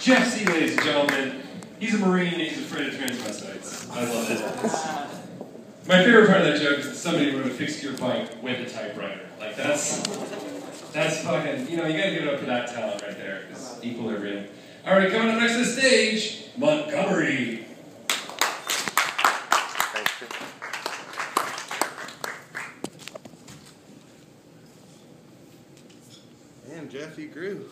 Jeff C, ladies and gentlemen. He's a Marine and he's afraid of transvestites. I love it. My favorite part of that joke is that somebody would have fixed your bike with a typewriter. Like, that's fucking, you know, you gotta give it up for that talent right there. It's equilibrium. Alright, coming up next to the stage, Montgomery. Damn, Jeff, you grew.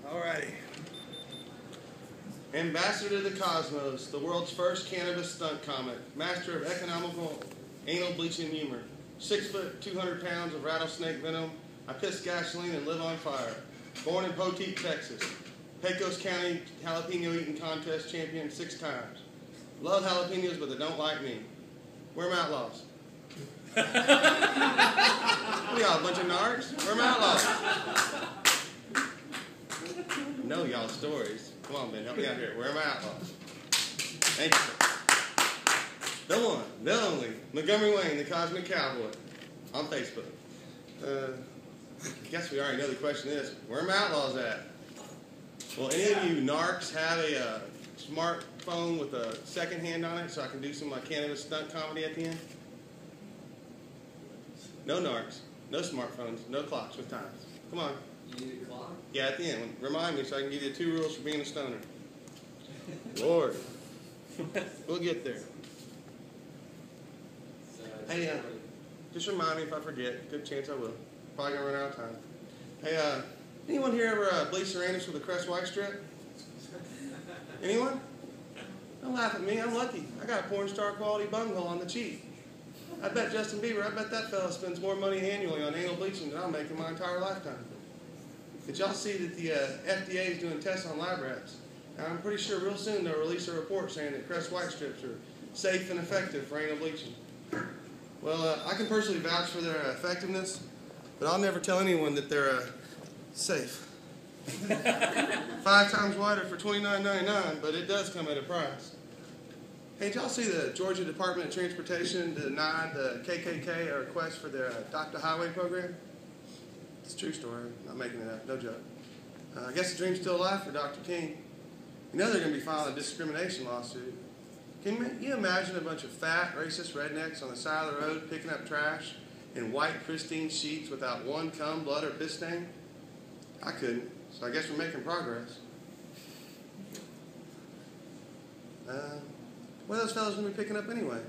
Alrighty. Ambassador to the Cosmos, the world's first cannabis stunt comic, master of economical anal bleaching humor, 6 foot, 200 pounds of rattlesnake venom, I piss gasoline and live on fire. Born in Poteet, Texas. Pecos County jalapeno eating contest champion 6 times. Love jalapenos, but they don't like me. We're outlaws. What are y'all, a bunch of narcs? We're outlaws. Know y'all stories. Come on, Ben, help me out here. We're outlaws. Thank you. The one, the only, Montgomery Wayne, the Cosmic Cowboy, on Facebook. I guess we already know the question is, where are my outlaws at? Well, any of you narcs have a smartphone with a second hand on it so I can do some cannabis stunt comedy at the end? No narcs, no smartphones, no clocks with times. Come on. You need a clock? Yeah, at the end. Remind me so I can give you the 2 rules for being a stoner. Lord. We'll get there. Hey, just remind me if I forget. Good chance I will. Probably gonna run out of time. Hey, anyone here ever bleach their anus with a Crest White strip? Anyone? Don't laugh at me. I'm lucky. I got a porn star quality bunghole on the cheap. I bet Justin Bieber, I bet that fella spends more money annually on anal bleaching than I'll make in my entire lifetime. Did y'all see that the FDA is doing tests on lab rats? And I'm pretty sure real soon they'll release a report saying that Crest White strips are safe and effective for anal bleaching. Well, I can personally vouch for their effectiveness, but I'll never tell anyone that they're safe. 5 times wider for $29.99, but it does come at a price. Hey, did y'all see the Georgia Department of Transportation denied the KKK a request for their Adopt a Highway program? It's a true story. I'm not making it up. No joke. I guess the dream's still alive for Dr. King. You know they're going to be filing a discrimination lawsuit. Can you imagine a bunch of fat, racist rednecks on the side of the road picking up trash in white, pristine sheets without one cum, blood, or piss stain? I couldn't, so I guess we're making progress. What are those fellas going to be picking up anyway?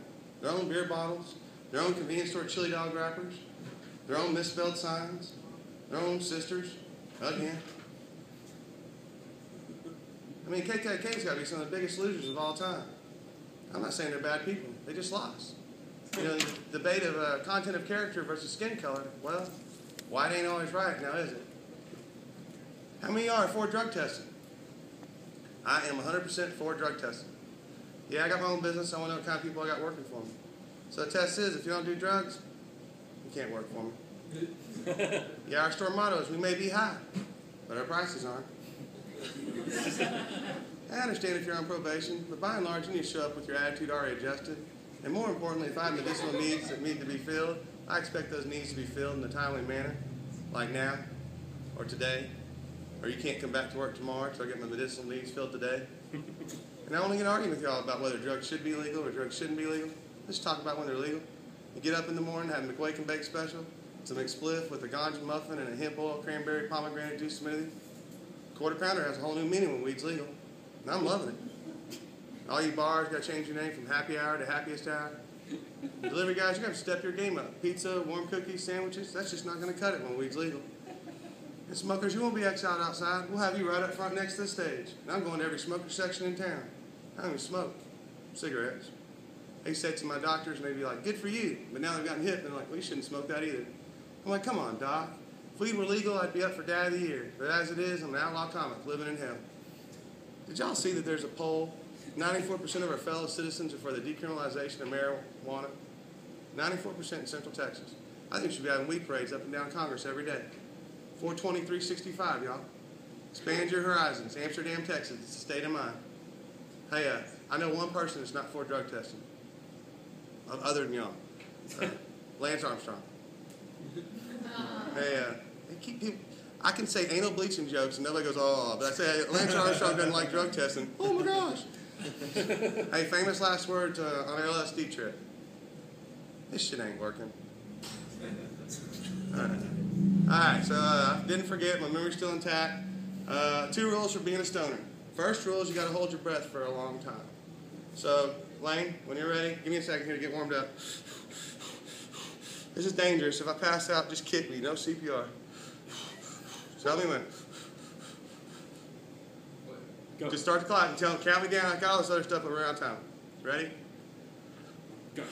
Their own beer bottles, their own convenience store chili dog wrappers, their own misspelled signs, their own sisters, again. I mean, KKK's got to be some of the biggest losers of all time. I'm not saying they're bad people. They just lost. You know, the debate of content of character versus skin color, well, white ain't always right, now is it? How many of y'all are for drug testing? I am 100% for drug testing. Yeah, I got my own business. I want to know what kind of people I got working for me. So the test is, if you don't do drugs, you can't work for me. Yeah, our store motto is, we may be high, but our prices aren't. I understand if you're on probation, but by and large, you need to show up with your attitude already adjusted. And more importantly, if I have medicinal needs that need to be filled, I expect those needs to be filled in a timely manner, like now, or today, or you can't come back to work tomorrow, so I get my medicinal needs filled today. And I don't want to get an argument with y'all about whether drugs should be legal or drugs shouldn't be legal. Let's talk about when they're legal. You get up in the morning, have a McWake and Bake special, some McSpliff with a ganja muffin and a hemp oil, cranberry, pomegranate juice smoothie. Quarter pounder has a whole new meaning when weed's legal. And I'm loving it. All you bars got to change your name from happy hour to happiest hour. Delivery guys, you got to step your game up. Pizza, warm cookies, sandwiches, that's just not going to cut it when weed's legal. And smokers, you won't be exiled outside. We'll have you right up front next to the stage. And I'm going to every smoker section in town. I don't even smoke cigarettes. I used to say it to my doctors, and they'd be like, good for you. But now they've gotten hip, and they're like, well, you shouldn't smoke that either. I'm like, come on, doc. If weed were legal, I'd be up for Dad of the Year. But as it is, I'm an outlaw comic living in hell. Did y'all see that there's a poll? 94% of our fellow citizens are for the decriminalization of marijuana. 94% in Central Texas. I think we should be having weed parades up and down Congress every day. 420, 365, y'all. Expand your horizons. Amsterdam, Texas. It's a state of mind. Hey, I know one person that's not for drug testing. Other than y'all. Lance Armstrong. Hey, I can say anal bleaching jokes and nobody goes, oh, but I say Lance Armstrong doesn't like drug testing. Oh my gosh. Hey, famous last words on an LSD trip. This shit ain't working. Alright, so I didn't forget, my memory's still intact. 2 rules for being a stoner. First rule is you gotta hold your breath for a long time. So, Lane, when you're ready, give me a second here to get warmed up. This is dangerous. If I pass out, just kick me. No CPR. Tell me when. Go. Just start the clock and count me down. I got all this other stuff around town. Ready? Go.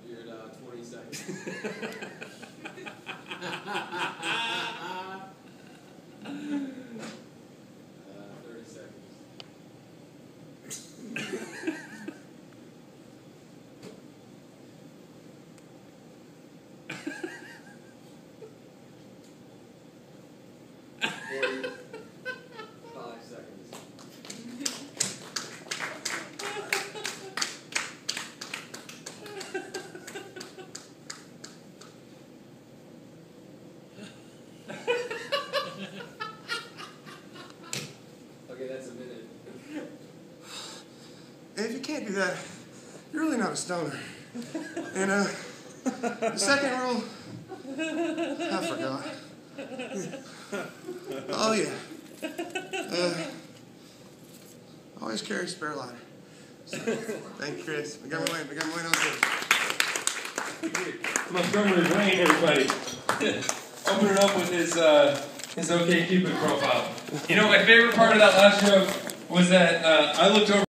You're at 20 seconds. 30 seconds. Okay, that's a minute. And if you can't do that, you're really not a stoner. And the second rule, I forgot. Oh yeah. Always carry a spare lighter. So, thank you, Chris. We got my Wayne on this. My drummer is Wayne, everybody. Open it up with his OK Cupid profile. You know, my favorite part of that last joke was that I looked over.